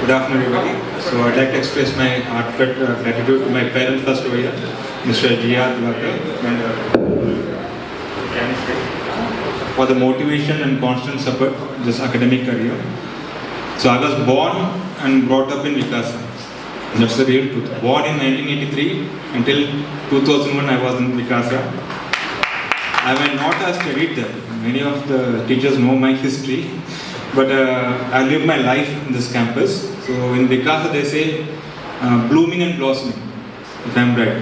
Good afternoon, everybody. So I'd like to express my heartfelt gratitude to my parents first over here, Mr. Vikaasa-NOVA, for the motivation and constant support in this academic career. So I was born and brought up in Vikaasa. That's the real truth. Born in 1983 until 2001 I was in Vikaasa. I went not as studied there. Many of the teachers know my history. But I lived my life in this campus. So in Vikaasa they say blooming and blossoming, if I'm right.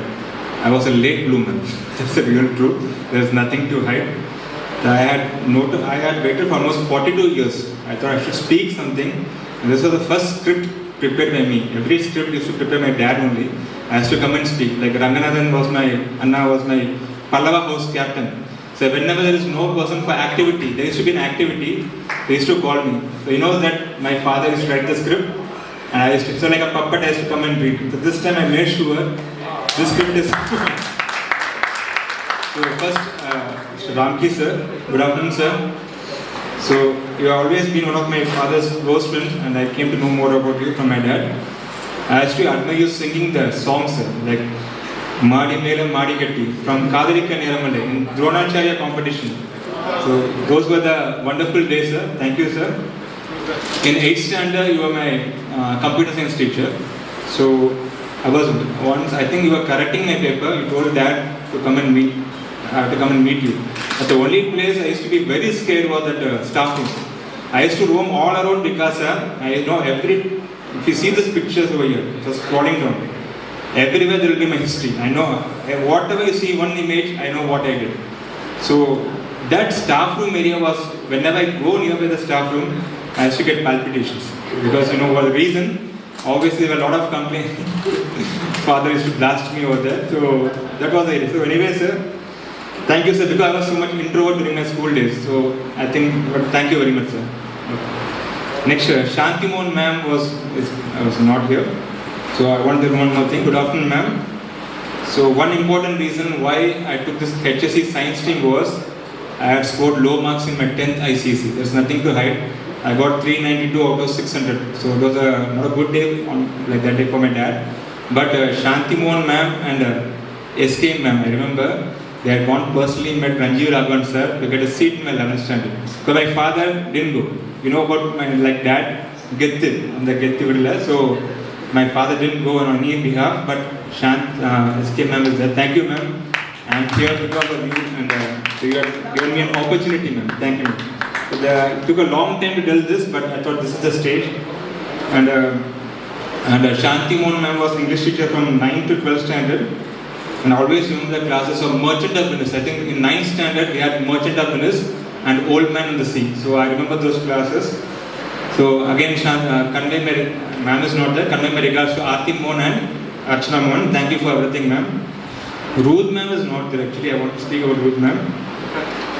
I was a late bloomer. That's the real truth. There's nothing to hide. I had waited for almost 42 years. I thought I should speak something. And this was the first script prepared by me. Every script used to prepare my dad only. I used to come and speak. Like Ranganathan was Anna was my Pallava house captain. So whenever there is no person for activity, there used to be an activity, they used to call me. So you know that my father used to write the script and I used to, so like a puppet I used to come and read. So this time I made sure this script is So first, Mr. Ramki sir, good afternoon sir. So you have always been one of my father's close friends and I came to know more about you from my dad. I used to admire you singing the songs sir, like Madi Mela Madi Gatti from Kadarika Neramale in Dronacharya competition. So those were the wonderful days sir. Thank you sir. In 8th standard you were my computer science teacher. So I was once, I think you were correcting my paper, you told dad to come and meet. I have to come and meet you. But the only place I used to be very scared was that staff room. I used to roam all around Vikaasa. I know if you see these pictures over here, just scrolling down. Everywhere there will be my history. I know, whatever you see one image, I know what I did. So that staff room area was, whenever I go nearby the staff room, I used to get palpitations. Because you know what the reason, obviously there were a lot of complaints. Father used to blast me over there. So that was the area. So anyway sir, thank you sir, because I was so much introvert during my school days. So I think, but thank you very much sir. Next, Shanti Mohan ma'am was not here. So I want to do one more thing. Good afternoon ma'am. So one important reason why I took this HSC science stream was I had scored low marks in my 10th ICC. There's nothing to hide. I got 392 out of 600. So it was not a good day like that day for my dad. But Shanti Mohan ma'am and SK ma'am, I remember they had gone personally met Ranjiv Raghavan sir to get a seat in my 11th standard. So my father didn't go. You know about my dad, Gethi, on the Gethi Vidila. So my father didn't go on any behalf, but SK ma'am is there. Thank you ma'am. I'm here because of you and so you have given me an opportunity ma'am. Thank you. So it took a long time to tell this, but I thought this is the stage. And Shanti Mohan ma'am was English teacher from 9th to 12th standard. And I always remember the classes of Merchant of Venice. I think in 9th standard we had Merchant of Venice and Old Man in the Sea. So I remember those classes. So again, ma'am is not there. Convey my regards to Aarti Mohan and Archana Mohan. Thank you for everything ma'am. Ruth ma'am is not there actually. I want to speak about Ruth ma'am.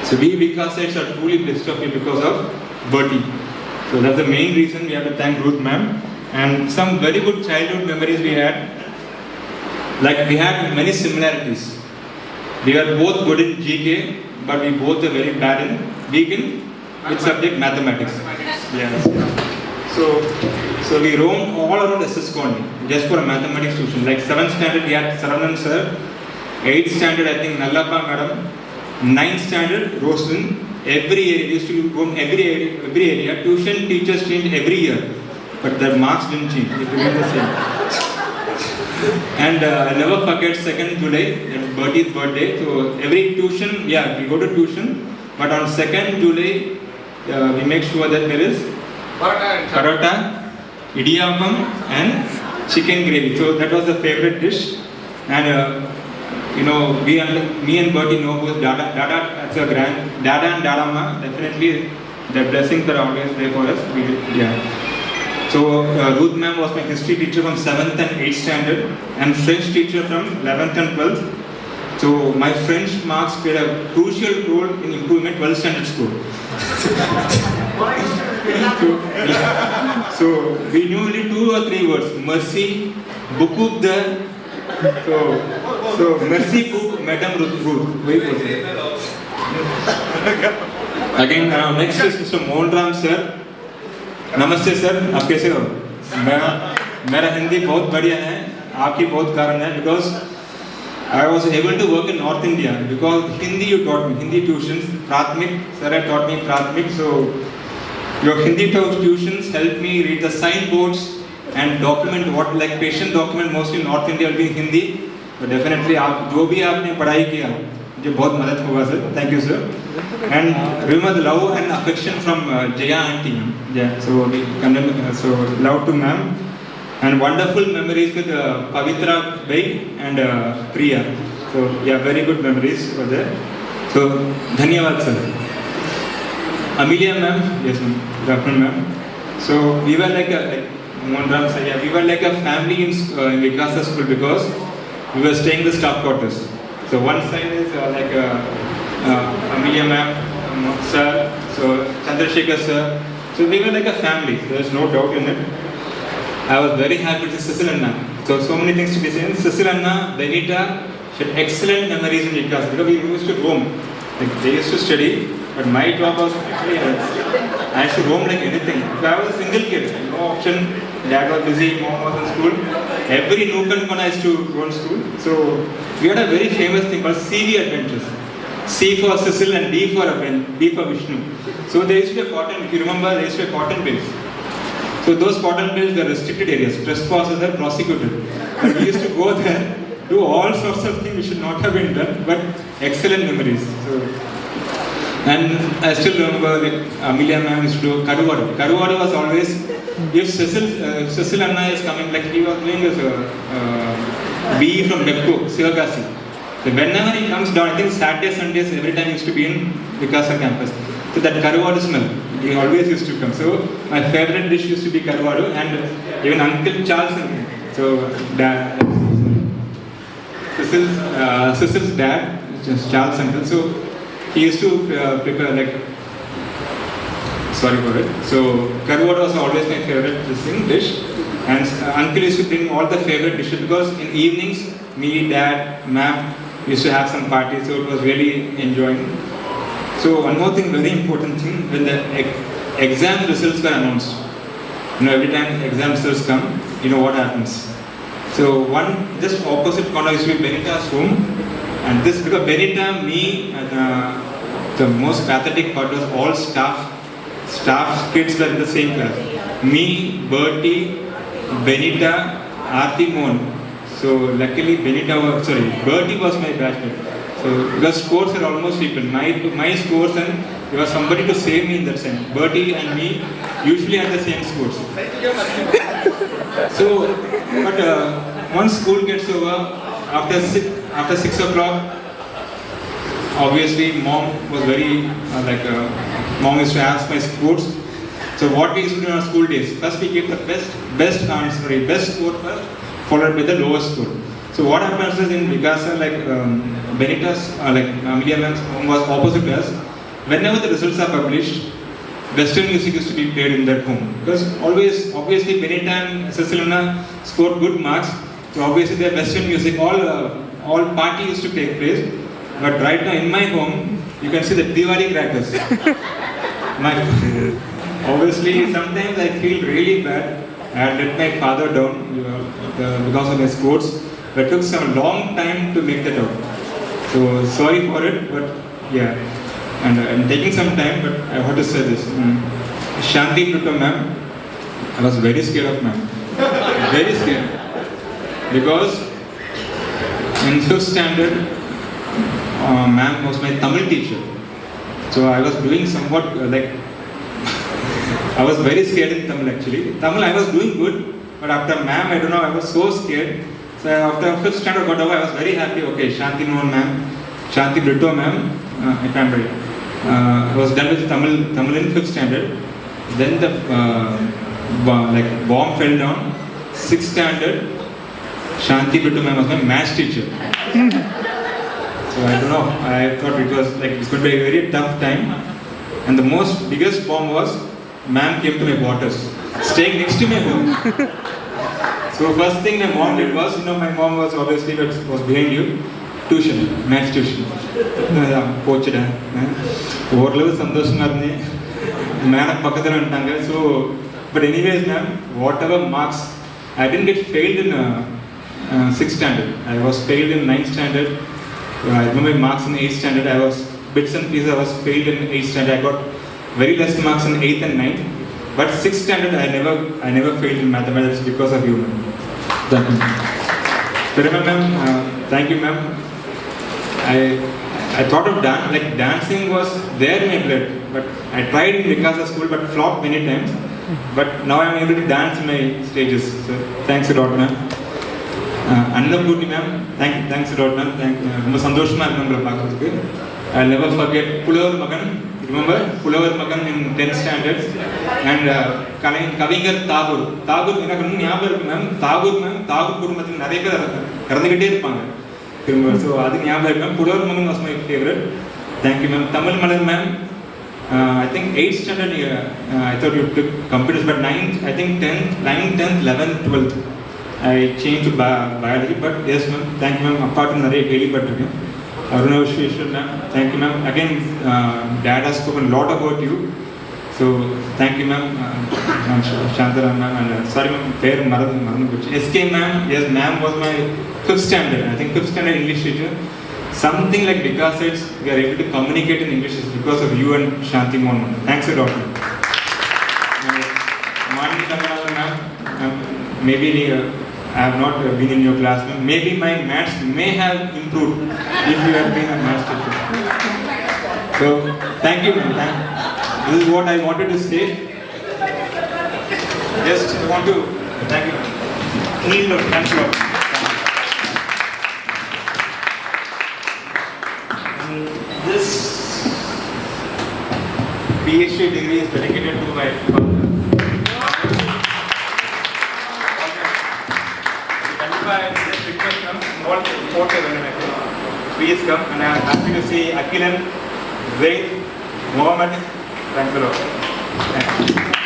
So we Vikaasites are truly blessed of you because of Bertie. So that's the main reason we have to thank Ruth ma'am. And some very good childhood memories we had. Like we had many similarities. We were both good in GK, but we both are very bad in which subject? Mathematics. Yes. So we roamed all around SS Colony just for a mathematics tuition. Like 7th standard we had Saranan sir, 8th standard I think Nallappa madam, 9th standard Roslyn. Every area we used to go in every area. Tuition teachers changed every year, but their marks didn't change. It remained the same. And I'll never forget 2nd July, it's Bertie's birthday. So every tuition, we go to tuition, but on 2nd July, we make sure that there is paratha, idiyappam and chicken gravy. So that was the favorite dish. And you know, me and Bertie know who is Dada. That's a grand Dada and Dadama. Definitely, the blessings are always there for us. So Ruth ma'am was my history teacher from 7th and 8th standard and French teacher from 11th and 12th. So my French marks played a crucial role in improving my 12th standard score. So we knew only 2 or 3 words. Merci, beaucoup de. So merci beaucoup, Madame Ruth. Again, next is Mr. Mohan Ram sir. Namaste sir, आप कैसे हो? मेरा हिंदी बहुत बढ़िया है, आपकी बहुत कारण है, because I was able to work in North India because Hindi you taught me, Hindi tuitions, Pratmik, sir had taught me Pratmik, so your Hindi tuitions helped me read the signboards and document what, like patient document mostly in North India will be in Hindi, but definitely आप जो भी आपने पढ़ाई किया मुझे बहुत मदद होगा sir, thank you sir. And remember the love and affection from Jaya auntie, yeah, so so love to ma'am. And wonderful memories with Pavitra Bhai and Priya. So yeah, very good memories were there. So dhanyawad sir. Amelia ma'am, yes ma'am, good afternoon ma'am. So we were like we were like a family in Vikaasa school because we were staying in the staff quarters. So one side is Amelia ma'am, sir, so Chandrasekhar sir. So we were like a family. There is no doubt in it. I was very happy to see Cecil Anna. So many things to be seen. Cecil Anna, Benita, she had excellent memories in Vikaasa because we used to roam. Like they used to study, but my job was actually I used to roam like anything. So I was a single kid, no option. Dad was busy, mom was in school. Every nook and corner I used to go to school. So we had a very famous thing called CV adventures. C for Cecil and D for Vishnu. So they used to be cotton. If you remember, they used to be cotton bills. So those cotton bills were restricted areas. Trespassers are prosecuted. But we used to go there, do all sorts of things which should not have been done, but excellent memories. So, and I still remember like Amelia ma'am used to do Karuvadu. Karuvadu was always, if Cecil Anna is coming, like he was doing this BE from Nepco, Sivakasi. So whenever he comes down, I think Saturdays, Sundays, every time he used to be in Vikaasa campus. So that Karuvadu smell, he always used to come. So my favorite dish used to be Karuvadu, and even Uncle Charles, so Cecil's dad, just Charles uncle, so he used to prepare like, sorry for it. So Karuvadu was always my favorite dish, and uncle used to bring all the favorite dishes because in evenings, me, dad, ma'am used to have some parties, so it was really enjoying. So one more thing, very important thing, when the exam results were announced, every time exam results come, you know what happens. So one just opposite corner used to be Benita's room, and this because Benita, me, the most pathetic part was all staff kids were in the same class. Me, Bertie, Benita, Aarti Mohan. So luckily Bertie was my batchmate. So because scores are almost equal. My scores and there was somebody to save me in that sense. Bertie and me usually had the same scores. So, but once school gets over, after 6 o'clock, obviously mom was very mom used to ask my scores. So what we used to do on our school days, first we give the best score first, followed by the lowest score. So what happens is in Vikaasa, like Benita's, Amelia ma'am's home was opposite us. Whenever the results are published, Western music used to be played in that home. Because obviously Benita and Cecil Anna scored good marks. So obviously their Western music, all party used to take place. But right now in my home, you can see the Diwali crackers. Obviously sometimes I feel really bad. I had let my father down because of my scores. But it took some long time to make that out. So sorry for it, but yeah. And I'm taking some time, but I want to say this. Shanti Pluto ma'am, I was very scared of ma'am. Very scared. Because in 5th standard, ma'am was my Tamil teacher. So I was doing somewhat I was very scared in Tamil actually. Tamil I was doing good, but after ma'am, I don't know, I was so scared. So after 5th standard got over, I was very happy. Okay, Shanti Mohan ma'am, Shanti Brito ma'am, if I'm right. I was done with Tamil in 5th standard. Then the bomb fell down. 6th standard, Shanti Brito ma'am was my maths teacher. So I don't know. I thought it was it could be a very tough time. And the biggest bomb was ma'am came to my quarters, staying next to my home. So first thing my mom did was, my mom was obviously was behind you, tuition, maths tuition. Pochida. Overall, Sandosh Marne, man of Pakatan and Tanga. So But anyways, ma'am, whatever marks, I didn't get failed in 6th standard. I was failed in 9th standard. I remember my marks in 8th standard. I was bits and pieces. I was failed in 8th standard. I got very less marks in 8th and 9th. But 6th standard, I never failed in mathematics because of you, ma'am. Thank you. Pirama ma'am, thank you, ma'am. I thought of dancing was there in my blood, but I tried in Vikaasa school, but flopped many times. But now I am able to dance in my stages. So thanks a lot, ma'am. Annapurni ma'am, thanks a lot, ma'am. ரொம்ப சந்தோஷமா இருக்கு உங்களை பார்க்கிறதுக்கு. I'll never forget Pulavar Magan. Remember Pulavar Magan in 10th standard, and கவிஞர் தாகூர். தாகூர் எனக்கு இன்னும் ஞாபகம் இருக்கு மேம். தாகூர் குடும்பத்தில் நிறைய பேர் இறந்துகிட்டே இருப்பாங்க. So அது ஞாபகம் இருக்கு ma'am. Pulavar Magan was my favorite. Thank you, ma'am. Tamil Malan ma'am. I think 8th standard, I thought you took computers, but 9th, I think 9th, 10th, 11th, 12th, I changed to biology, but yes ma'am, thank you ma'am. Apart from that, daily but Aruna Vishnu ma'am, thank you ma'am. Again, dad has spoken a lot about you, so thank you ma'am. Shantara ma'am, and sorry ma'am, pair Marandu. SK ma'am, yes ma'am was my 5th standard, I think 5th standard English teacher. Something like because we are able to communicate in English is because of you and Shanti Mohan. Thanks a lot. Maybe I have not been in your class. Maybe my maths may have improved if you have been a maths teacher. So thank you, ma'am. This is what I wanted to say. Just want to thank you. Kneel down. Thanks a lot. This PhD degree is dedicated to my father. Just request them, small photo when I come. Please come, and I am happy to see Akilan, Zaid, Mohammed. Thanks a lot. Thanks.